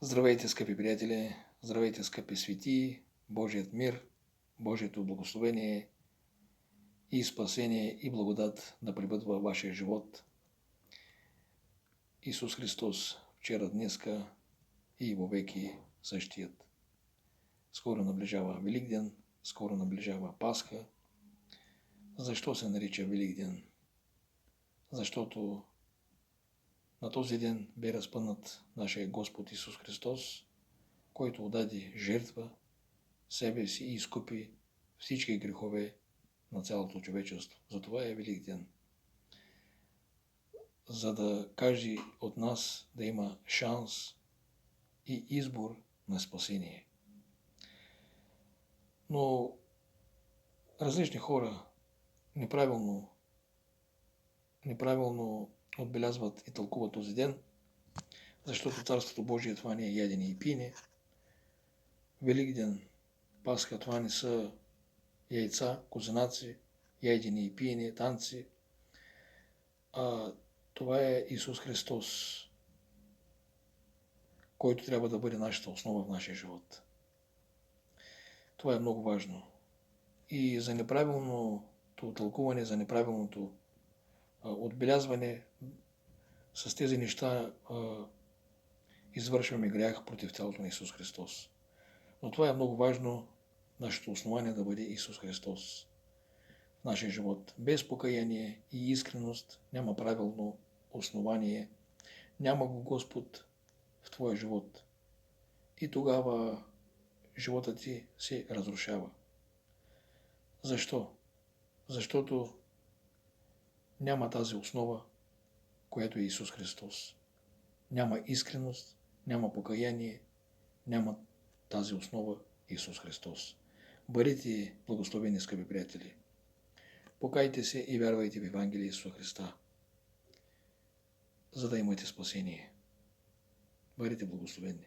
Здравейте, скъпи приятели! Здравейте, скъпи светии! Божият мир, Божието благословение и спасение и благодат да пребъдва във вашия живот. Исус Христос, вчера, днеска и вовеки същият. Скоро наближава Великден, скоро наближава Пасха. Защо се нарича Великден? Защото на този ден бе разпънат нашия Господ Исус Христос, който отдаде жертва себе си и изкупи всички грехове на цялото човечество. Затова е Велик ден. За да кажи от нас да има шанс и избор на спасение. Но различни хора неправилно отбелязват и тълкуват този ден, защото Царството Божие това не е ядене и пиене. Велик ден, Пасха, това не са яйца, козенаци, ядене и пиене, танци, а това е Исус Христос, който трябва да бъде нашата основа в нашия живот. Това е много важно. И за неправилното тълкуване, за неправилното отбелязване с тези неща извършваме грях против тялото на Исус Христос. Но това е много важно, нашето основание да бъде Исус Христос в нашия живот. Без покаяние и искреност няма правилно основание, няма го Господ в твоя живот. И тогава животът ти се разрушава. Защо? Защото няма тази основа, която е Исус Христос. Няма искреност, няма покаяние, няма тази основа Исус Христос. Бъдете благословени, скъпи приятели. Покайте се и вярвайте в Евангелие Исуса Христа, за да имате спасение. Бъдете благословени.